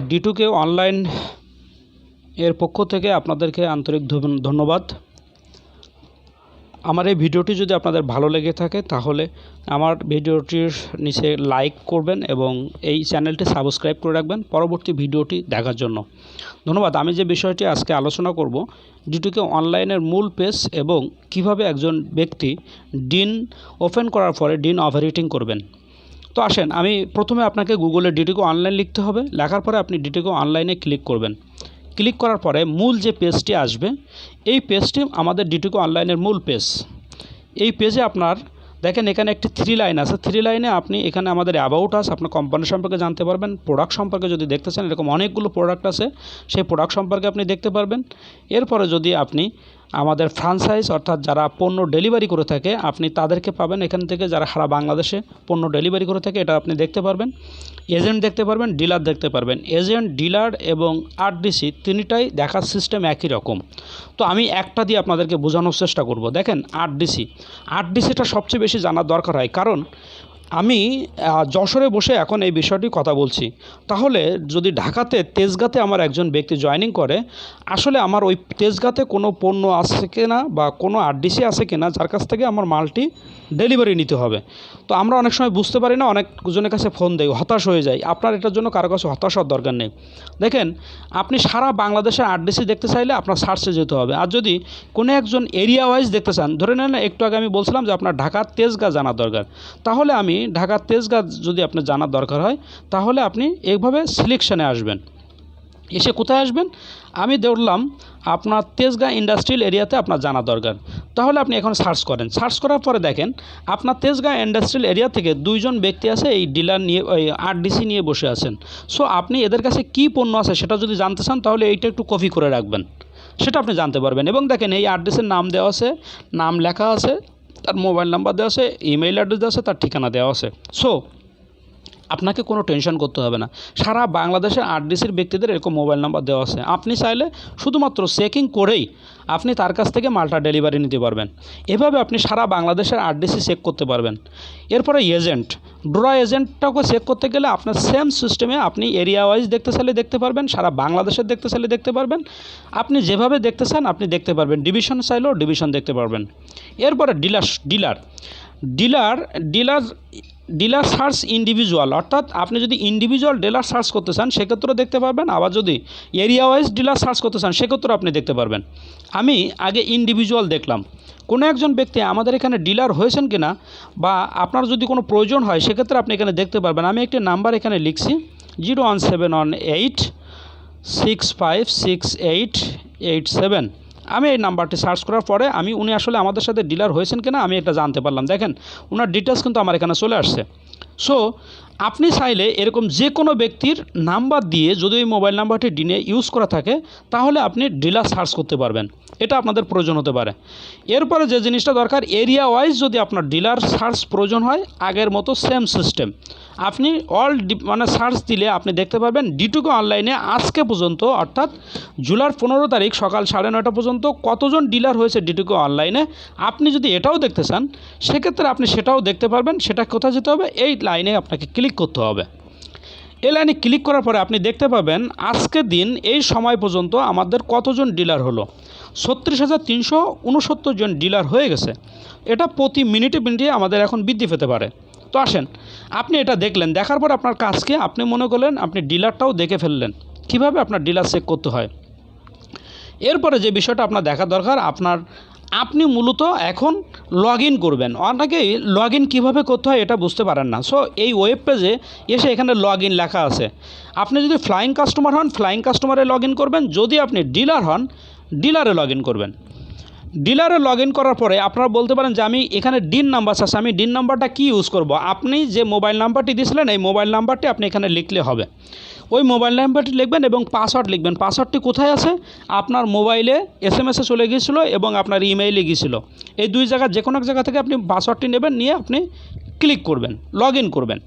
D2K online এর পক্ষ থেকে আপনাদেরকে আন্তরিক ধন্যবাদ। আমার এই ভিডিওটি যদি আপনাদের ভালো লেগে থাকে তাহলে আমার ভিডিওটির নিচে লাইক করবেন এবং এই চ্যানেলটি সাবস্ক্রাইব করে রাখবেন পরবর্তী ভিডিওটি দেখার জন্য। ধন্যবাদ। আমি যে বিষয়টি আজকে আলোচনা করব D2K অনলাইনের মূল পেজ এবং কিভাবে একজন ব্যক্তি ডিন ওপেন করার পরে ডিন ওভাররাইটিং করবেন। তো আসেন, আমি প্রথমে আপনাকে গুগলে D2K অনলাইন লিখতে হবে। লেখার পরে আপনি D2K অনলাইনে ক্লিক করবেন। ক্লিক করার পরে মূল যে পেজটি আসবে এই পেজটি আমাদের D2K অনলাইনের মূল পেজ। এই পেজে আপনার দেখেন এখানে একটি 3 লাইন আছে। 3 লাইনে আপনি এখানে আমাদের অ্যাবাউট আস, আপনার কোম্পানি সম্পর্কে জানতে পারবেন। প্রোডাক্ট সম্পর্কে যদি দেখতে চান, এরকম অনেকগুলো প্রোডাক্ট আছে, সেই প্রোডাক্ট সম্পর্কে আপনি দেখতে পারবেন। এরপরে যদি আপনি আমাদের ফ্রাঞ্চাইজ অর্থাৎ যারা পণ্য ডেলিভারি করে থাকে আপনি তাদেরকে পাবেন এখান থেকে, যারা সারা বাংলাদেশে পণ্য ডেলিভারি করে থাকে এটা আপনি দেখতে পারবেন। এজেন্ট দেখতে পারবেন, ডিলার দেখতে পারবেন। এজেন্ট, ডিলার এবং আরডিসি তিনটাই দেখার সিস্টেম একই রকম। তো আমি একটা দিয়ে আপনাদেরকে বোঝানোর চেষ্টা করব। দেখেন আরডিসিটা সবচেয়ে বেশি জানার দরকার হয়, কারণ আমি যশোরে বসে এখন এই বিষয়টি কথা বলছি। তাহলে যদি ঢাকাতে তেজগাঁতে আমার একজন ব্যক্তি জয়েনিং করে, আসলে আমার ওই তেজগাঁতে কোনো পণ্য আছে কিনা বা কোনো আরডিসি আছে কিনা যার কাছ থেকে আমার মালটি ডেলিভারি নিতে হবে। তো আমরা অনেক সময় বুঝতে পারি না, অনেকজনের কাছে ফোন দেই, হতাশ হয়ে যাই। আপনার এটার জন্য কারো কাছে হতাশ হওয়ার দরকার নেই। দেখেন, আপনি সারা বাংলাদেশের আরডিসি দেখতে চাইলে আপনার সার্চে যেতে হবে। আর যদি কোনো একজন এরিয়া ওয়াইজ দেখতে চান, ধরে নেন একটু আগে আমি বলছিলাম যে আপনার ঢাকার তেজগাঁ জানার দরকার, তাহলে আমি ঢাকার তেজগাঁ যদি আপনার জানার দরকার হয় তাহলে আপনি এইভাবে সিলেকশানে আসবেন। এসে কোথায় আসবেন, আমি ধরলাম আপনার তেজগাঁ ইন্ডাস্ট্রিয়াল এরিয়াতে আপনার জানা দরকার। তাহলে আপনি এখন সার্চ করেন। সার্চ করার পরে দেখেন আপনার তেজগাঁ ইন্ডাস্ট্রিয়াল এরিয়া থেকে 2 জন ব্যক্তি আছে এই ডিলার নিয়ে, ওই আরডিসি নিয়ে বসে আছেন। সো আপনি এদের কাছে কী পণ্য আছে সেটা যদি জানতে চান তাহলে এইটা একটু কপি করে রাখবেন, সেটা আপনি জানতে পারবেন। এবং দেখেন এই আরডিসির নাম দেওয়া আছে, নাম লেখা আছে, তার মোবাইল নাম্বার দেওয়া আছে, ইমেইল অ্যাড্রেস দেওয়া আছে, তার ঠিকানা দেওয়া আছে। সো আপনাকে কোনো টেনশন করতে হবে না। সারা বাংলাদেশের আরডিসির ব্যক্তিদের এরকম মোবাইল নাম্বার দেওয়া আছে। আপনি চাইলে শুধুমাত্র চেকিং করেই আপনি তার কাছ থেকে মালটা ডেলিভারি নিতে পারবেন। এভাবে আপনি সারা বাংলাদেশের আরডিসি চেক করতে পারবেন। এরপরে এজেন্ট, ড্রা এজেন্টটাকে চেক করতে গেলে আপনার সেম সিস্টেমে আপনি এরিয়া ওয়াইজ দেখতে চাইলে দেখতে পারবেন, সারা বাংলাদেশের দেখতে চাইলে দেখতে পারবেন। আপনি যেভাবে দেখতে চান আপনি দেখতে পারবেন। ডিভিশন চাইলেও ডিভিশন দেখতে পারবেন। এরপরে ডিলার সার্চ ইন্ডিভিজুয়াল, অর্থাৎ আপনি যদি ইন্ডিভিজুয়াল ডিলার সার্চ করতে চান সেক্ষেত্রেও দেখতে পারবেন। আবার যদি এরিয়া ওয়াইজ ডিলার সার্চ করতে চান সেক্ষেত্রেও আপনি দেখতে পারবেন। আমি আগে ইন্ডিভিজুয়াল দেখলাম, কোনো একজন ব্যক্তি আমাদের এখানে ডিলার হয়েছেন কিনা বা আপনার যদি কোনো প্রয়োজন হয় সেক্ষেত্রে আপনি এখানে দেখতে পারবেন। আমি একটি নাম্বার এখানে লিখছি 01718656887। আমি এই নাম্বারটি সার্চ করার পরে উনি আসলে আমাদের সাথে ডিলার হয়েছেন কিনা আমি এটা জানতে পারলাম। দেখেন ওনার ডিটেলস কিন্তু আমার এখানে চলে আসছে। সো আপনি চাইলে এরকম যে কোনো ব্যক্তির নাম্বার দিয়ে যদি ওই মোবাইল নাম্বারটি ডিনে ইউজ করা থাকে তাহলে আপনি ডিলার সার্চ করতে পারবেন। এটা আপনাদের প্রয়োজন হতে পারে। এরপরে যে জিনিসটা দরকার, এরিয়া ওয়াইজ যদি আপনার ডিলার সার্চ প্রয়োজন হয় আগের মতো সেম সিস্টেম, আপনি সার্চ দিলে আপনি দেখতে পারবেন D2K অনলাইনে আজকে পর্যন্ত অর্থাৎ জুলাই 15 তারিখ সকাল 9:30 পর্যন্ত কতজন ডিলার হয়েছে D2K অনলাইনে। আপনি যদি এটাও দেখতে চান সেক্ষেত্রে আপনি সেটাও দেখতে পারবেন। সেটা কোথায় যেতে হবে, এই লাইনে আপনাকে ক্লিক করতে হবে। এই লাইনে ক্লিক করার পরে আপনি দেখতে পাবেন আজকের দিন এই সময় পর্যন্ত আমাদের কতজন ডিলার হলো। 36,369 জন ডিলার হয়ে গেছে। এটা প্রতি মিনিটে আমাদের এখন বৃদ্ধি পেতে পারে। তো আসেন, আপনি এটা দেখলেন, দেখার পর আপনার কাজকে আপনি মনে করলেন আপনি ডিলারটাও দেখে ফেললেন কিভাবে আপনার ডিলার চেক করতে হয়। এরপরে যে বিষয়টা আপনার দেখা দরকার, আপনি মূলত এখন লগ ইন করবেন। অনেকেই লগ ইন কীভাবে করতে হয় এটা বুঝতে পারেন না। সো এই ওয়েব পেজে এসে এখানে লগ ইন লেখা আছে। আপনি যদি ফ্লাইং কাস্টমার হন ফ্লাইং কাস্টমারে লগ ইন করবেন, যদি আপনি ডিলার হন ডিলারে লগ ইন করবেন। ডিলারে লগ ইন করার পরে আপনারা বলতে পারেন যে আমি এখানে ডিন নাম্বার আছে, আমি ডিন নাম্বারটা কী ইউজ করব। আপনি যে মোবাইল নাম্বারটি দিয়েছিলেন এই মোবাইল নাম্বারটি আপনি এখানে লিখলে হবে। ওই মোবাইল নাম্বারটি লিখবেন এবং পাসওয়ার্ড লিখবেন। পাসওয়ার্ডটি কোথায় আছে, আপনার মোবাইলে SMS চলে গিয়েছিলো এবং আপনার ইমেইলে গিয়েছিলো। এই 2 জায়গা যে কোনো এক জায়গা থেকে আপনি পাসওয়ার্ডটি নেবেন, নিয়ে আপনি ক্লিক করবেন, লগ ইন করবেন।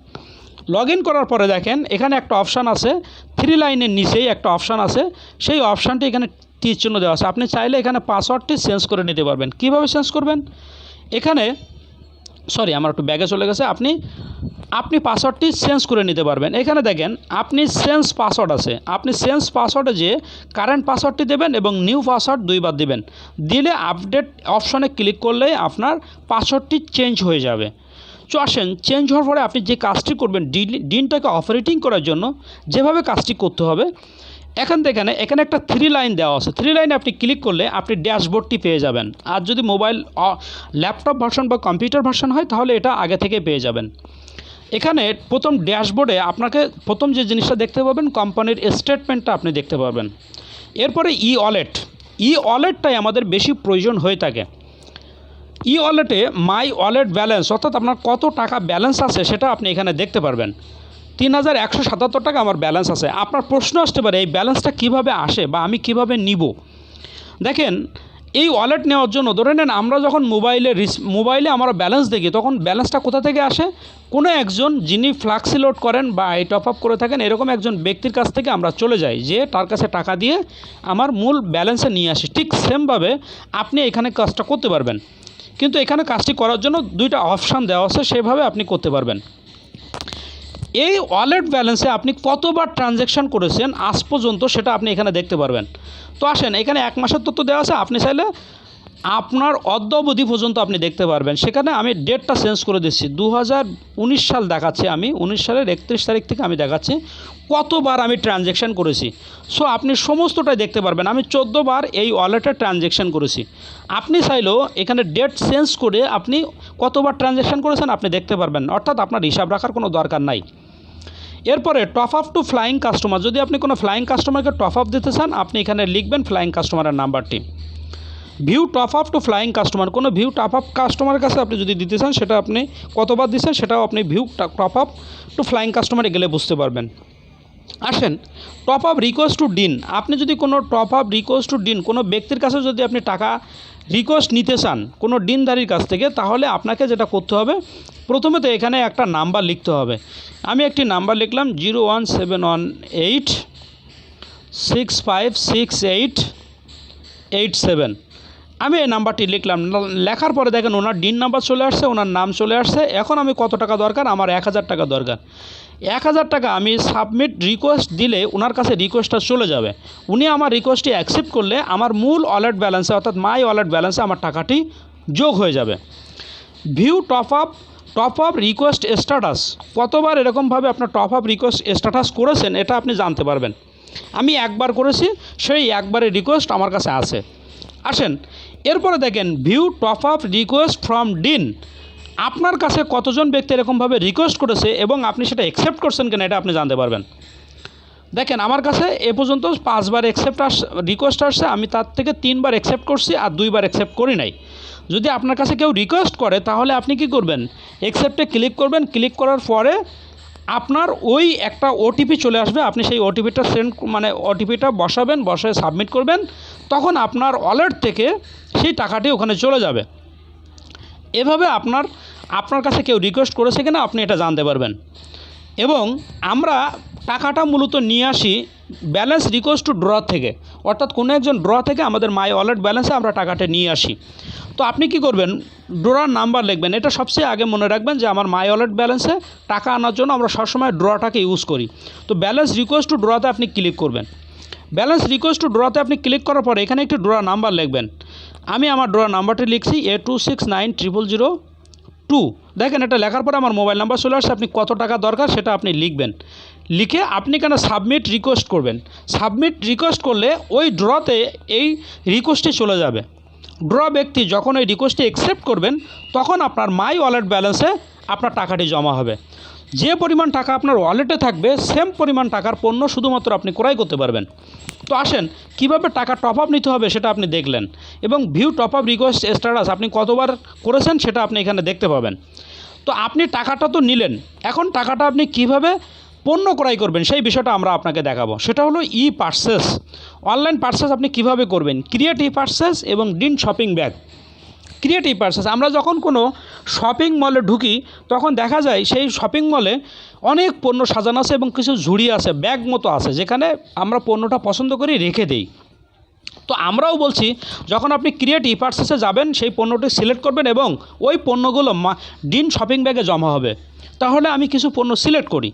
লগ ইন করার পরে দেখেন এখানে একটা অপশান আছে, 3 লাইনের নিচেই একটা অপশান আছে, সেই অপশানটি এখানে তীর চিহ্ন দেওয়া আছে। আপনি চাইলে এখানে পাসওয়ার্ডটি চেঞ্জ করে নিতে পারবেন। কীভাবে চেঞ্জ করবেন, এখানে সরি আমার একটু ব্যাগে চলে গেছে, আপনি পাসওয়ার্ডটি চেঞ্জ করে নিতে পারবেন। এখানে দেখেন আপনি চেঞ্জ পাসওয়ার্ড আছে, আপনি চেঞ্জ পাসওয়ার্ডে যে কারেন্ট পাসওয়ার্ডটি দেবেন এবং নিউ পাসওয়ার্ড দুইবার দিবেন, দিলে আপডেট অপশনে ক্লিক করলেই আপনার পাসওয়ার্ডটি চেঞ্জ হয়ে যাবে। তো আসেন, চেঞ্জ হওয়ার পরে আপনি যে কাজটি করবেন ডিনটাকে অপারেটিং করার জন্য যেভাবে কাজটি করতে হবে, এখানে একটা 3 লাইন দেওয়া আছে। 3 লাইনে আপনি ক্লিক করলে আপনি ড্যাশবোর্ডটি পেয়ে যাবেন। আর যদি মোবাইল ল্যাপটপ ভার্সন বা কম্পিউটার ভার্সন হয় তাহলে এটা আগে থেকে পেয়ে যাবেন। এখানে প্রথম ড্যাশবোর্ডে আপনাকে প্রথম যে জিনিসটা দেখতে পাবেন কোম্পানির স্টেটমেন্টটা আপনি দেখতে পাবেন। এরপরে ই ওয়ালেটটাই আমাদের বেশি প্রয়োজন হয়ে থাকে। ই ওয়ালেটে মাই ওয়ালেট ব্যালেন্স, অর্থাৎ আপনার কত টাকা ব্যালেন্স আছে সেটা আপনি এখানে দেখতে পারবেন। 3177 টাকা আমার ব্যালেন্স আছে। আপনার প্রশ্ন আসতে পারে এই ব্যালেন্সটা কিভাবে আসে বা আমি কিভাবে নিব। দেখেন, এই ওয়ালেট নেওয়ার জন্য ধরে নেন আমরা যখন মোবাইলে আমরা ব্যালেন্স দেখি, তখন ব্যালেন্সটা কোথা থেকে আসে? কোনো একজন যিনি ফ্লাক্সি লোড করেন বা এই টপ আপ করে থাকেন, এরকম একজন ব্যক্তির কাছ থেকে আমরা চলে যাই, যে তার কাছে টাকা দিয়ে আমার মূল ব্যালেন্সে নিয়ে আসি। ঠিক সেমভাবে আপনি এখানে কাজটা করতে পারবেন, কিন্তু এখানে কাজটি করার জন্য 2টা অপশান দেওয়া আছে, সেভাবে আপনি করতে পারবেন। এই ওয়ালেট ব্যালেন্সে আপনি কতবার ট্রানজ্যাকশান করেছেন আজ পর্যন্ত সেটা আপনি এখানে দেখতে পারবেন। তো আসেন, এখানে 1 মাসের তথ্য দেওয়া আছে, আপনি চাইলে আপনার অদ্যাবধি পর্যন্ত আপনি দেখতে পারবেন। সেখানে আমি ডেটটা চেঞ্জ করে দিচ্ছি, 2019 সাল দেখাচ্ছি, আমি 19 সালের 31 তারিখ থেকে আমি দেখাচ্ছি কতবার আমি ট্রানজ্যাকশান করেছি। সো আপনি সমস্তটাই দেখতে পারবেন। আমি 14 বার এই ওয়ালেটে ট্রানজ্যাকশান করেছি। আপনি চাইলেও এখানে ডেট চেঞ্জ করে আপনি কতবার ট্রানজ্যাকশান করেছেন আপনি দেখতে পারবেন, অর্থাৎ আপনার হিসাব রাখার কোনো দরকার নাই। এরপরে top up to flying customer, যদি আপনি কোনো ফ্লাইং কাস্টমারকে টপ আপ দিতে চান আপনি এখানে লিখবেন ফ্লাইং কাস্টমারের নাম্বারটি। View top up to flying customer, কোনো ভিউ টপ আপ কাস্টমারের কাছে আপনি যদি দিতে চান সেটা আপনি কতবার দিচ্ছেন সেটাও আপনি view top up to flying কাস্টমারে গেলে বুঝতে পারবেন। আসেন, top up request to dean, আপনি যদি কোনো top up request to dean কোনো ব্যক্তির কাছে যদি আপনি টাকা রিকোয়েস্ট নিতে চান কোনো ডিনধারীর কাছ থেকে, তাহলে আপনাকে যেটা করতে হবে, প্রথমে তো এখানে একটা নাম্বার লিখতে হবে। আমি একটি নাম্বার লিখলাম 01718656887। আমি এই নাম্বারটি লিখলাম, লেখার পরে দেখেন ওনার ডিন নাম্বার চলে আসছে, ওনার নাম চলে আসছে। এখন আমি কত টাকা দরকার? আমার 1000 টাকা দরকার। 1000 টাকা আমি সাবমিট রিকোয়েস্ট দিলে ওনার কাছে রিকোয়েস্টটা চলে যাবে। উনি আমার রিকোয়েস্টটি অ্যাকসেপ্ট করলে আমার মূল ওয়ালেট ব্যালেন্সে, অর্থাৎ মাই ওয়ালেট ব্যালেন্সে আমার টাকাটি যোগ হয়ে যাবে। View top up request status, কতবার এরকমভাবে আপনার টপ আপ রিকোয়েস্ট স্ট্যাটাস করেছেন এটা আপনি জানতে পারবেন। আমি একবার করেছি, সেই একবারের রিকোয়েস্ট আমার কাছে আছে। আসেন, এরপরে দেখেন view top up request from dean, আপনার কাছে কতজন ব্যক্তি এরকমভাবে রিকোয়েস্ট করেছে এবং আপনি সেটা অ্যাকসেপ্ট করছেন কিনা এটা আপনি জানতে পারবেন। দেখেন আমার কাছে এ পর্যন্ত 5 বার রিকোয়েস্ট আসছে, আমি তার থেকে 3 বার অ্যাকসেপ্ট করছি আর 2 বার অ্যাকসেপ্ট করি নাই। যদি আপনার কাছে কেউ রিকোয়েস্ট করে তাহলে আপনি কি করবেন? অ্যাকসেপ্টে ক্লিক করবেন, ক্লিক করার পরে আপনার ওই একটা ওটিপি চলে আসবে, আপনি সেই ওটিপিটা ওটিপিটা বসাবেন, বসায় সাবমিট করবেন, তখন আপনার ওয়ালেট থেকে সেই টাকাটি ওখানে চলে যাবে। এভাবে আপনার কাছে কেউ রিকোয়েস্ট করেছে কিনা আপনি এটা জানতে পারবেন। এবং আমরা টাকাটা মূলত নিয়ে আসি ব্যালেন্স রিকোয়েস্ট টু ড্র থেকে, অর্থাৎ কোনো একজন ড্র থেকে আমাদের মাই ওয়ালেট ব্যালেন্সে আমরা টাকাটা নিয়ে আসি। তো আপনি কি করবেন? ড্রর নাম্বার লিখবেন। এটা সবচেয়ে আগে মনে রাখবেন যে আমার মাই ওয়ালেট ব্যালেন্সে টাকা আনার জন্য আমরা সবসময় ড্রটাকে ইউজ করি। তো ব্যালেন্স রিকোয়েস্ট টু ড্রতে আপনি ক্লিক করবেন। ব্যালেন্স রিকোয়েস্ট টু ড্রতে আপনি ক্লিক করার পরে এখানে একটি ড্র নাম্বার লিখবেন। আমি আমার ড্র নাম্বারটি লিখছি A26900002। দেখেন এটা লেখার পরে আমার মোবাইল নাম্বার চলে আসছে। আপনি কত টাকা দরকার সেটা আপনি লিখবেন, লিখে আপনি কেন সাবমিট রিকোয়েস্ট করবেন। সাবমিট রিকোয়েস্ট করলে ওই ড্রতে এই রিকোয়েস্টটি চলে যাবে। ড্র ব্যক্তি যখন ওই রিকোয়েস্টটি অ্যাকসেপ্ট করবেন তখন আপনার মাই ওয়ালেট ব্যালেন্সে আপনার টাকাটি জমা হবে। যে পরিমাণ টাকা আপনার ওয়ালেটে থাকবে সেম পরিমাণ টাকার পণ্য শুধুমাত্র আপনি ক্রয় করতে পারবেন। তো আসেন কীভাবে টাকা টপ আপ নিতে হবে সেটা আপনি দেখলেন, এবং view top up request status আপনি কতবার করেছেন সেটা আপনি এখানে দেখতে পাবেন। তো আপনি টাকাটা তো নিলেন, এখন টাকাটা আপনি কিভাবে পণ্য ক্রয় করবেন সেই বিষয়টা আমরা আপনাকে দেখাবো। সেটা হলো ই পারচেস। অনলাইন পারচেস আপনি কিভাবে করবেন, ক্রিয়েট ই পারচেস এবং ডিন শপিং ব্যাগ। ক্রিয়েট ই পারচেস, আমরা যখন কোনো শপিং মলে ঢুকি তখন দেখা যায় সেই শপিং মলে অনেক পণ্য সাজানো আছে এবং কিছু ঝুড়ি আছে, ব্যাগ মতো আছে, যেখানে আমরা পণ্যটা পছন্দ করি রেখে দেই। তো আমরাও বলছি যখন আপনি ক্রিয়েট ই পারচেসে যাবেন সেই পণ্যটি সিলেক্ট করবেন এবং ওই পণ্যগুলো ডিন শপিং ব্যাগে জমা হবে। তাহলে আমি কিছু পণ্য সিলেক্ট করি।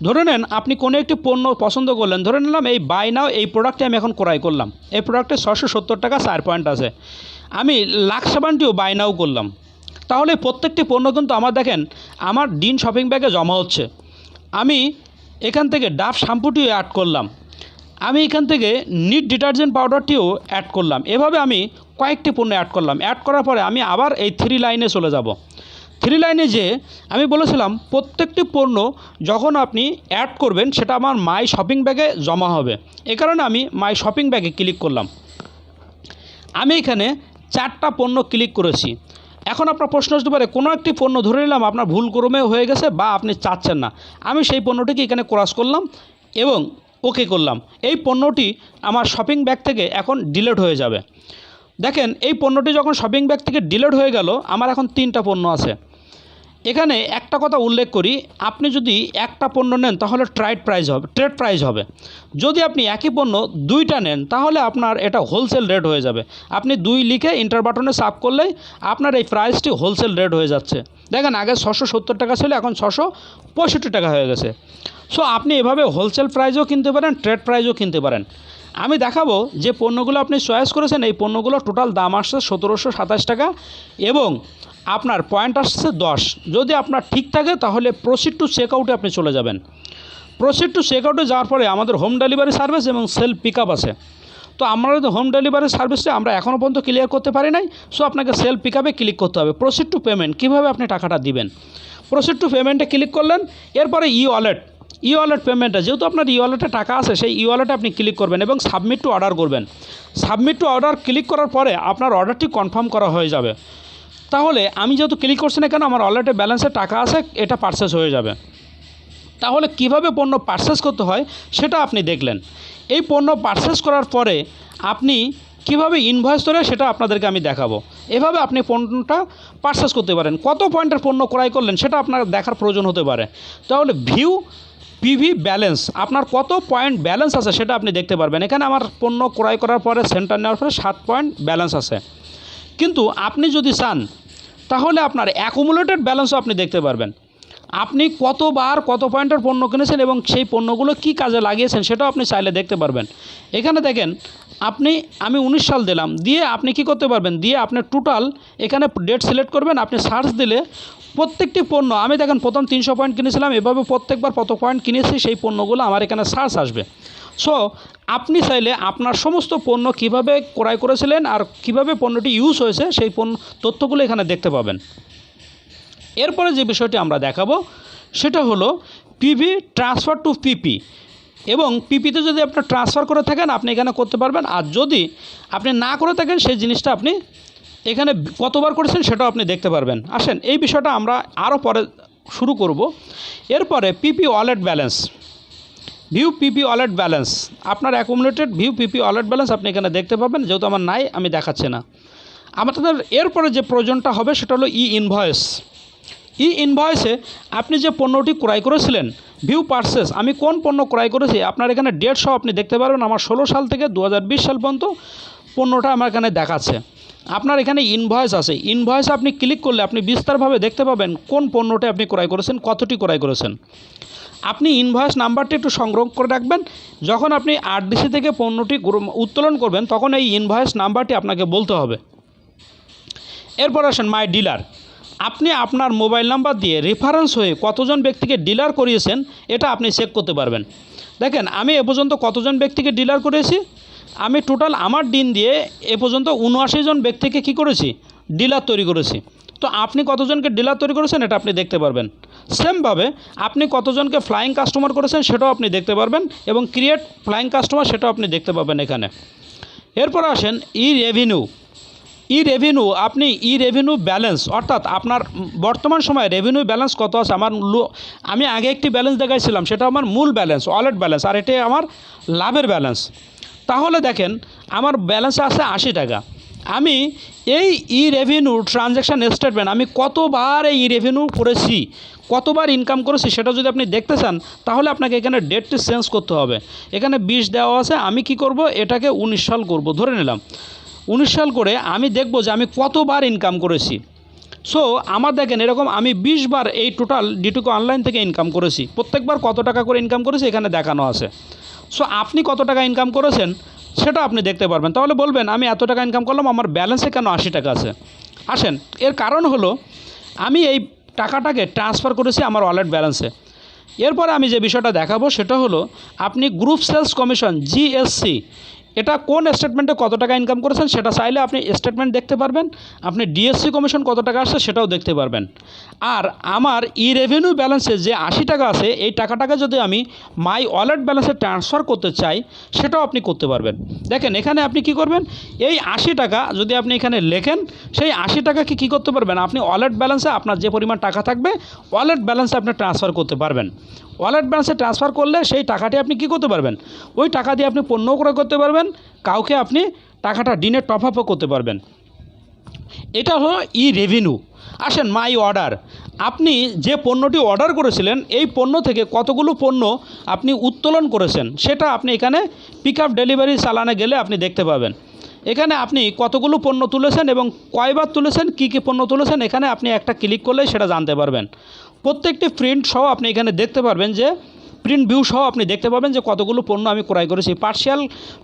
ধরে নেন আপনি কোনো একটি পণ্য পছন্দ করলেন, ধরে নিলাম এই বাই নাও এই প্রোডাক্টটি আমি এখন ক্রয় করলাম, এই প্রোডাক্টে 670 টাকা 4 পয়েন্ট আছে, আমি লাক্স সাবানটিও বাই নাও করলাম। তাহলে প্রত্যেকটি পণ্য কিন্তু আমার দেখেন আমার ডিন শপিং ব্যাগে জমা হচ্ছে। আমি এখান থেকে ডাভ শ্যাম্পুটিও অ্যাড করলাম, আমি এখান থেকে নিট ডিটারজেন্ট পাউডারটিও অ্যাড করলাম। এভাবে আমি কয়েকটি পণ্য অ্যাড করলাম। অ্যাড করার পরে আমি আবার এই 3 লাইনে চলে যাব। 3 লাইনে যে আমি বলেছিলাম প্রত্যেকটি পণ্য যখন আপনি অ্যাড করবেন সেটা আমার মাই শপিং ব্যাগে জমা হবে। এ কারণে আমি মাই শপিং ব্যাগে ক্লিক করলাম। আমি এখানে 4টা পণ্য ক্লিক করেছি। এখন আপনার প্রশ্ন আসতে পারে কোনো একটি পণ্য ধরে নিলাম আপনার ভুলক্রমে হয়ে গেছে বা আপনি চাচ্ছেন না, আমি সেই পণ্যটিকে এখানে ক্রস করলাম এবং ওকে করলাম। এই পণ্যটি আমার শপিং ব্যাগ থেকে এখন ডিলিট হয়ে যাবে। দেখেন এই পণ্যটি যখন শপিং ব্যাগ থেকে ডিলিট হয়ে গেল, আমার এখন 3টা পণ্য আছে। এখানে একটা কথা উল্লেখ করি, আপনি যদি একটা পণ্য নেন তাহলে ট্রেড প্রাইস হবে। যদি আপনি একই পণ্য 2টা নেন তাহলে আপনার এটা হোলসেল রেট হয়ে যাবে। আপনি 2 লিখে এন্টার বাটনে চাপ করলেই আপনার এই প্রাইসটি হোলসেল রেট হয়ে যাচ্ছে। দেখেন আগে 670 টাকা ছিল, এখন 665 টাকা হয়ে গেছে। সো আপনি এভাবে হোলসেল প্রাইসও কিনতে পারেন, ট্রেড প্রাইসও কিনতে পারেন। আমি দেখাবো যে পণ্যগুলো আপনি চয়েস করেছেন এই পণ্যগুলো টোটাল দাম আসছে 1727 টাকা এবং আপনার পয়েন্ট আসছে 10। যদি আপনার ঠিক থাকে তাহলে প্রসিড টু চেকআউটে আপনি চলে যাবেন। প্রসিড টু চেকআউটে যাওয়ার পরে আমাদের হোম ডেলিভারি সার্ভিস এবং সেলফ পিক আপ আছে। তো আমরা হোম ডেলিভারি সার্ভিসটা আমরা এখনও পর্যন্ত ক্লিয়ার করতে পারি নাই। সো আপনাকে সেলফ পিক আপে ক্লিক করতে হবে। প্রসিড টু পেমেন্ট, কীভাবে আপনি টাকাটা দিবেন। প্রসিড টু পেমেন্টে ক্লিক করলেন, এরপরে ই ওয়ালেট পেমেন্টটা যেহেতু আপনার ই ওয়ালেটে টাকা আছে সেই ই ওয়ালেটে আপনি ক্লিক করবেন এবং সাবমিট টু অর্ডার করবেন। সাবমিট টু অর্ডার ক্লিক করার পরে আপনার অর্ডারটি কনফার্ম করা হয়ে যাবে। তাহলে আমি যেহেতু ক্লিক করছি না কেন, আমার ওয়ালেটে ব্যালেন্সে টাকা আছে, এটা পারচেস হয়ে যাবে। তাহলে কিভাবে পণ্য পারচেস করতে হয় সেটা আপনি দেখলেন। এই পণ্য পারচেস করার পরে আপনি কিভাবে ইনভয়েস ধরে সেটা আপনাদেরকে আমি দেখাবো। এভাবে আপনি পণ্যটা পারচেস করতে পারেন। কত পয়েন্টের পণ্য ক্রয় করলেন সেটা আপনার দেখার প্রয়োজন হতে পারে। তাহলে ভিউ পিভি ব্যালেন্স, আপনার কত পয়েন্ট ব্যালেন্স আছে সেটা আপনি দেখতে পারবেন। এখানে আমার পণ্য ক্রয় করার পরে সেন্টার নেওয়ার পরে 7 পয়েন্ট ব্যালেন্স আছে। কিন্তু আপনি যদি চান তাহলে আপনার অ্যাকুমুলেটেড ব্যালেন্সও আপনি দেখতে পারবেন। আপনি কতবার কত পয়েন্টের পণ্য কিনেছেন এবং সেই পণ্যগুলো কি কাজে লাগিয়েছেন সেটাও আপনি চাইলে দেখতে পারবেন। এখানে দেখেন আমি 19 সাল দিলাম, দিয়ে আপনি কি করতে পারবেন, দিয়ে আপনি টোটাল এখানে ডেট সিলেক্ট করবেন। আপনি সার্চ দিলে প্রত্যেকটি পণ্য আমি দেখেন প্রথম 300 পয়েন্ট কিনেছিলাম, এভাবে প্রত্যেকবার কত পয়েন্ট কিনেছি সেই পণ্যগুলো আমার এখানে সার্চ আসবে। সো আপনি চাইলে আপনার সমস্ত পণ্য কিভাবে ক্রয় করেছিলেন আর কিভাবে পণ্যটি ইউজ হয়েছে সেই তথ্যগুলো এখানে দেখতে পাবেন। এরপরে যে বিষয়টি আমরা দেখাবো সেটা হলো পিভি ট্রান্সফার টু পিপি, এবং পিপিতে যদি আপনি ট্রান্সফার করে থাকেন আপনি এখানে করতে পারবেন, আর যদি আপনি না করে থাকেন সেই জিনিসটা আপনি এখানে কতবার করেছেন সেটাও আপনি দেখতে পারবেন। আসেন এই বিষয়টা আমরা আরও পরে শুরু করব। এরপরে পিপি ওয়ালেট ব্যালেন্স, ভিউ পিপি ওয়ালেট ব্যালেন্স, আপনার অ্যাকুমুলেটেড ভিউ পিপি ওয়ালেট ব্যালেন্স আপনি এখানে দেখতে পাবেন। যেহেতু আমার নাই আমি দেখাচ্ছি না। আমাদের এরপরে যে প্রয়োজনটা হবে সেটা হলো ই ইনভয়েসে আপনি যে পণ্যটি ক্রয় করেছিলেন, ভিউ পারচেস, আমি কোন পণ্য ক্রয় করেছি আপনার এখানে ডেট সহ আপনি দেখতে পারবেন। আমার 16 সাল থেকে 2020 সাল পর্যন্ত পণ্যটা আমার এখানে দেখাচ্ছে। আপনার এখানে ইনভয়েস আছে, ইনভয়েসে আপনি ক্লিক করলে আপনি বিস্তারভাবে দেখতে পাবেন কোন পণ্যটি আপনি ক্রয় করেছেন, কতটি ক্রয় করেছেন। আপনি ইনভয়েস নাম্বারটি একটু সংগ্রহ করে রাখবেন। যখন আপনি আরডিসি থেকে পণ্যটি উত্তোলন করবেন তখন এই ইনভয়েস নাম্বারটি আপনাকে বলতে হবে। এরপর আসেন মাই ডিলার, আপনি আপনার মোবাইল নাম্বার দিয়ে রেফারেন্স হয়ে কতজন ব্যক্তিকে ডিলার করিয়েছেন এটা আপনি চেক করতে পারবেন। দেখেন আমি এ পর্যন্ত কতজন ব্যক্তিকে ডিলার করেছি, আমি টোটাল আমার দিন দিয়ে এ পর্যন্ত 79 জন ব্যক্তিকে কী করেছি, ডিলার তৈরি করেছি। তো আপনি কতজনকে ডিলার তৈরি করেছেন এটা আপনি দেখতে পারবেন। সেমভাবে আপনি কতজনকে ফ্লাইং কাস্টমার করেছেন সেটাও আপনি দেখতে পারবেন, এবং ক্রিয়েট ফ্লাইং কাস্টমার সেটাও আপনি দেখতে পাবেন এখানে। এরপর আসেন আপনি রেভিনিউ ব্যালেন্স, অর্থাৎ আপনার বর্তমান সময়ে রেভিনিউ ব্যালেন্স কত আছে। আমি আগে একটি ব্যালেন্স দেখাইছিলাম সেটা আমার মূল ব্যালেন্স, ওয়ালেট ব্যালেন্স, আর এটাই আমার লাভের ব্যালেন্স। তাহলে দেখেন আমার ব্যালেন্স আছে 80 টাকা। আমি এই ই রেভিনিউ ট্রানজ্যাকশান স্টেটমেন্ট আমি কতবার এই রেভিনিউ করেছি, কতবার ইনকাম করেছি সেটা যদি আপনি দেখতে চান তাহলে আপনাকে এখানে ডেটটি চেঞ্জ করতে হবে। এখানে 20 দেওয়া আছে, আমি কি করব, এটাকে 19 সাল করব, ধরে নিলাম 19 সাল করে আমি দেখব যে আমি কতবার ইনকাম করেছি। সো আমার দেখেন এরকম আমি 20 বার এই টোটাল ডিটুকো অনলাইন থেকে ইনকাম করেছি, প্রত্যেকবার কত টাকা করে ইনকাম করেছি এখানে দেখানো আছে। সো আপনি কত টাকা ইনকাম করেছেন সেটা আপনি দেখতে পারবেন। তাহলে বলবেন আমি এত টাকা ইনকাম করলাম, আমার ব্যালেন্সে কেন 80 টাকা আছে? আসেন, এর কারণ হলো আমি এই টাকাটাকে ট্রান্সফার করেছি আমার ওয়ালেট ব্যালেন্সে। এরপরে আমি যে বিষয়টা দেখাবো সেটা হলো আপনি গ্রুপ সেলস কমিশন জিএসসি এটা কোন স্টেটমেন্টে কত টাকা ইনকাম করেছেন সেটা চাইলে আপনি স্টেটমেন্ট দেখতে পারবেন। আপনি ডিএসসি কমিশন কত টাকা আসছে সেটাও দেখতে পারবেন। আর আমার ই রেভিনিউ ব্যালেন্সে যে 80 টাকা আছে এই টাকাটাকে যদি আমি মাই ওয়ালেট ব্যালেন্সে ট্রান্সফার করতে চাই সেটাও আপনি করতে পারবেন। দেখেন এখানে আপনি কি করবেন, এই 80 টাকা যদি আপনি এখানে লেখেন সেই 80 টাকাকে কী করতে পারবেন, আপনি ওয়ালেট ব্যালেন্সে আপনার যে পরিমাণ টাকা থাকবে ওয়ালেট ব্যালেন্সে আপনি ট্রান্সফার করতে পারবেন। ওয়ালেট ব্যালেন্সে ট্রান্সফার করলে সেই টাকাটি আপনি কী করতে পারবেন, ওই টাকা দিয়ে আপনি পণ্য ক্রয় করতে পারবেন, কাউকে আপনি টাকাটা দিনে টপ আপও করতে পারবেন। এটা হলো ই রেভিনিউ। আসেন মাই অর্ডার, আপনি যে পণ্যটি অর্ডার করেছিলেন এই পণ্য থেকে কতগুলো পণ্য আপনি উত্তোলন করেছেন সেটা আপনি এখানে পিক আপ ডেলিভারি চালানে গেলে আপনি দেখতে পাবেন। এখানে আপনি কতগুলো পণ্য তুলেছেন এবং কয়বার তুলেছেন, কী কী পণ্য তুলেছেন এখানে আপনি একটা ক্লিক করলেই সেটা জানতে পারবেন। প্রত্যেকটি প্রিন্ট সহ আপনি এখানে দেখতে পারবেন যে প্রিন্ট ভিউ সহ আপনি দেখতে পাবেন যে কতগুলো পণ্য আমি ক্রয় করেছি। পার্সিয়াল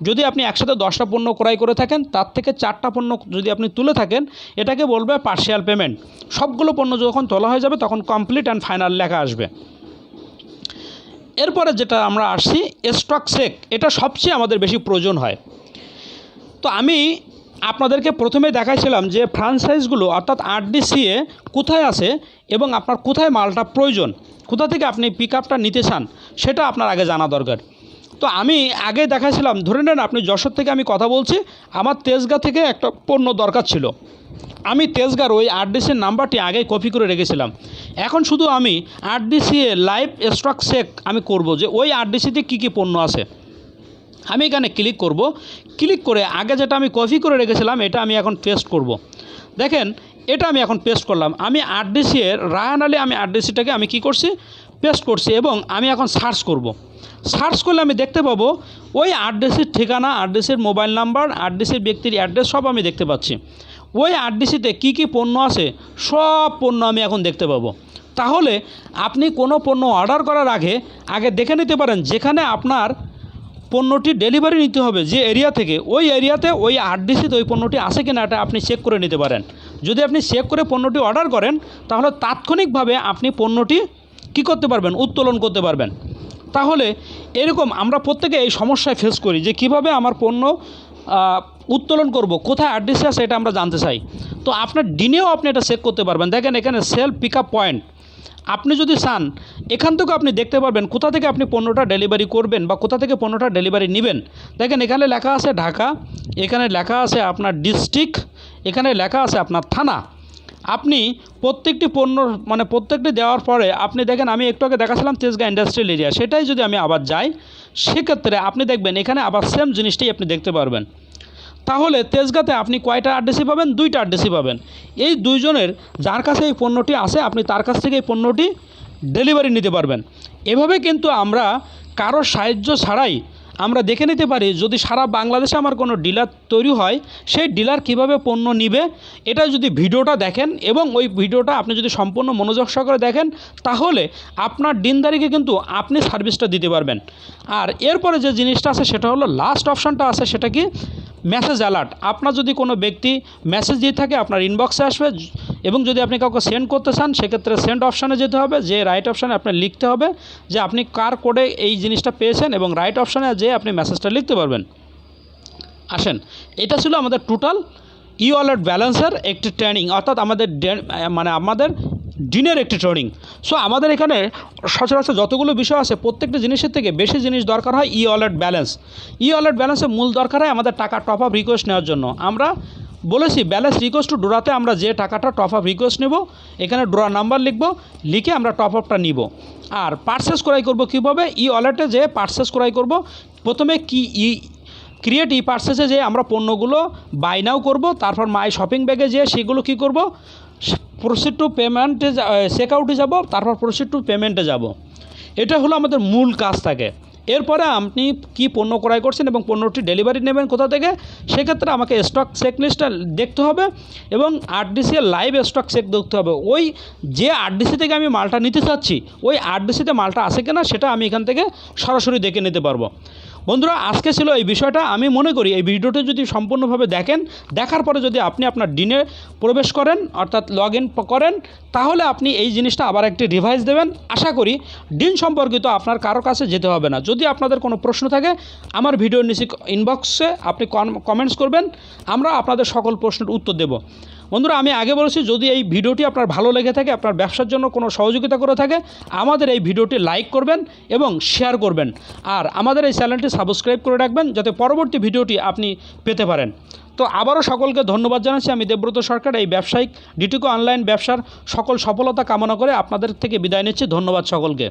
যদি আপনি একসাথে 10টা পণ্য ক্রয় করে থাকেন তার থেকে 4টা পণ্য যদি আপনি তুলে থাকেন এটাকে বলবে পার্সিয়াল পেমেন্ট। সবগুলো পণ্য যখন তোলা হয়ে যাবে তখন কমপ্লিট অ্যান্ড ফাইনাল লেখা আসবে। এরপরে যেটা আমরা আসছি স্টক চেক, এটা সবচেয়ে আমাদের বেশি প্রয়োজন হয়। তো আমি আপনাদেরকে প্রথমে দেখাইছিলাম যে ফ্র্যাঞ্চাইজগুলো অর্থাৎ আরডিসিএ কোথায় আছে এবং আপনার কোথায় মালটা প্রয়োজন, কোথা থেকে আপনি পিক আপটা নিতে চান সেটা আপনার আগে জানা দরকার। তো আমি আগে দেখাইছিলাম, ধরে নেন আপনি যশোর থেকে আমি কথা বলছি, আমার তেজগাঁ থেকে একটা পণ্য দরকার ছিল, আমি তেজগাঁর ওই আরডিসির নাম্বারটি আগেই কপি করে রেখেছিলাম। এখন শুধু আমি আরডিসিএ লাইভ স্টক চেক আমি করব যে ওই আরডিসিতে কী কী পণ্য আছে। আমি এখানে ক্লিক করব, ক্লিক করে আগে যেটা আমি কপি করে রেখেছিলাম এটা আমি এখন পেস্ট করব। দেখেন এটা আমি এখন পেস্ট করলাম। আমি আরডিসি এর রায়হান আলী আমি আরডিসিটাকে আমি কি করছি, পেস্ট করছি এবং আমি এখন সার্চ করব। সার্চ করলে আমি দেখতে পাবো ওই আরডিসির ঠিকানা, আরডিসির মোবাইল নাম্বার, আরডিসির ব্যক্তির অ্যাড্রেস সব আমি দেখতে পাচ্ছি। ওই আরডিসিতে কী কী পণ্য আছে সব পণ্য আমি এখন দেখতে পাবো। তাহলে আপনি কোনো পণ্য অর্ডার করার আগে দেখে নিতে পারেন যেখানে আপনার পণ্যটি ডেলিভারি নিতে হবে যে এরিয়া থেকে, ওই এরিয়াতে ওই আরডিসিতে ওই পণ্যটি আছে কিনা এটা আপনি চেক করে নিতে পারেন। যদি আপনি চেক করে পণ্যটি অর্ডার করেন তাহলে তাৎক্ষণিকভাবে আপনি পণ্যটি কী করতে পারবেন, উত্তোলন করতে পারবেন। তাহলে এরকম আমরা প্রত্যেকে এই সমস্যায় ফেস করি যে কিভাবে আমার পণ্য উত্তোলন করব, কোথায় আরডিসি আছে এটা আমরা জানতে চাই। তো আপনার দিনেও আপনি এটা চেক করতে পারবেন। দেখেন এখানে সেলফ পিক আপ পয়েন্ট, আপনি যদি চান এখান থেকেও আপনি দেখতে পারবেন কোথা থেকে আপনি পণ্যটা ডেলিভারি করবেন বা কোথা থেকে পণ্যটা ডেলিভারি নেবেন। দেখেন এখানে লেখা আছে ঢাকা, এখানে লেখা আছে আপনার ডিস্ট্রিক্ট, এখানে লেখা আছে আপনার থানা। আপনি প্রত্যেকটি পণ্য মানে প্রত্যেকটি দেওয়ার পরে আপনি দেখেন আমি একটু আগে দেখাছিলাম তেজগাঁ ইন্ডাস্ট্রিয়াল এরিয়া, সেটাই যদি আমি আবার যাই সেক্ষেত্রে আপনি দেখবেন এখানে আবার সেম জিনিসটাই আপনি দেখতে পারবেন। তাহলে তেজগাঁতে আপনি কয়টা আরডিসি পাবেন, 2টা আরডিসি পাবেন। এই দুইজনের যার কাছে এই পণ্যটি আছে আপনি তার কাছ থেকে এই পণ্যটি ডেলিভারি নিতে পারবেন। এভাবে কিন্তু আমরা কারোর সাহায্য ছাড়াই আমরা দেখে নিতে পারি যদি সারা বাংলাদেশে আমার কোনো ডিলার তৈরি হয় সেই ডিলার কিভাবে পণ্য নিবে। এটা যদি ভিডিওটা দেখেন এবং ওই ভিডিওটা আপনি যদি সম্পূর্ণ মনোযোগ সহকারে দেখেন তাহলে আপনার দিনদারিকে কিন্তু আপনি সার্ভিসটা দিতে পারবেন। আর এরপরে যে জিনিসটা আছে সেটা হলো লাস্ট অপশানটা আছে, সেটা কি মেসেজ অ্যালার্ট। আপনার যদি কোনো ব্যক্তি মেসেজ দিয়ে থাকে আপনার ইনবক্সে আসবে এবং যদি আপনি কাউকে সেন্ড করতে চান সেক্ষেত্রে সেন্ড অপশানে যেতে হবে, যে রাইট অপশানে আপনার লিখতে হবে যে আপনি কার কোডে এই জিনিসটা পেয়েছেন এবং রাইট অপশানে যে আপনি মেসেজটা লিখতে পারবেন। আসেন, এটা ছিল আমাদের টোটাল ই ওয়ালেট ব্যালেন্সের একটি ট্রেনিং, অর্থাৎ আমাদের আমাদের দিনের একটি ট্রেনিং। সো আমাদের এখানে সচরাচর যতগুলো বিষয় আছে প্রত্যেকটা জিনিসের থেকে বেশি জিনিস দরকার হয় ই ওয়ালেট ব্যালেন্স। ই ওয়ালেট ব্যালেন্সের মূল দরকার হয় আমাদের টাকা টপ আপ রিকোয়েস্ট নেওয়ার জন্য। আমরা বলেছি ব্যালেন্স রিকোয়েস্ট টু ডোরাতে আমরা যে টাকাটা টপ আপ রিকোয়েস্ট নেব এখানে ডোরা নাম্বার লিখব, লিখে আমরা টপ আপটা নিব। আর পারচেস ক্রয় করব কীভাবে, ই ওয়ালেটে যে পারচেস ক্রয় করব প্রথমে কি ক্রিয়েট ই পারচেজে যে আমরা পণ্যগুলো বাই নাও করব, তারপর মাই শপিং ব্যাগে যেয়ে সেগুলো কী করব, প্রসিড টু পেমেন্টে চেক আউটে যাব, তারপর প্রসিড টু পেমেন্টে যাব। এটা হলো আমাদের মূল কাজ থাকে। এরপরে আপনি কি পণ্য ক্রয় করছেন এবং পণ্যটি ডেলিভারি নেবেন কোথা থেকে, সেক্ষেত্রে আমাকে স্টক চেক লিস্টটা দেখতে হবে এবং আরডিসি এর লাইভ স্টক চেক দেখতে হবে। ওই যে আরডিসি থেকে আমি মালটা নিতে চাচ্ছি ওই আরডিসিতে মালটা আছে কিনা সেটা আমি এখান থেকে সরাসরি দেখে নিতে পারবো। বন্ধুরা, আজকে ছিল এই বিষয়টা। আমি মনে করি এই ভিডিওটি যদি সম্পূর্ণভাবে দেখেন, দেখার পরে যদি আপনি আপনার দিনে প্রবেশ করেন অর্থাৎ লগ ইন করেন, তাহলে আপনি এই জিনিসটা আবার একটি রিভাইজ দেবেন। আশা করি দিন সম্পর্কিত আপনার কারো কাছে যেতে হবে না। যদি আপনাদের কোনো প্রশ্ন থাকে আমার ভিডিওর নিচে ইনবক্সে আপনি কমেন্টস করবেন, আমরা আপনাদের সকল প্রশ্নের উত্তর দেব। বন্ধুরা, আমি আগে বলেছি, যদি এই ভিডিওটি আপনার ভালো লেগে থাকে, আপনার ব্যবসার জন্য কোনো সহযোগিতা করে থাকে, আমাদের এই ভিডিওটি লাইক করবেন এবং শেয়ার করবেন। আর আমাদের এই চ্যানেলটি সাবস্ক্রাইব করে রাখবেন যাতে পরবর্তী ভিডিওটি আপনি পেতে পারেন। তো আবারও সকলকে ধন্যবাদ জানাচ্ছি। আমি দেবব্রত সরকার এই ব্যবসায়িক ডিটিকো অনলাইন ব্যবসার সকল সফলতা কামনা করে আপনাদের থেকে বিদায় নিচ্ছি। ধন্যবাদ সকলকে।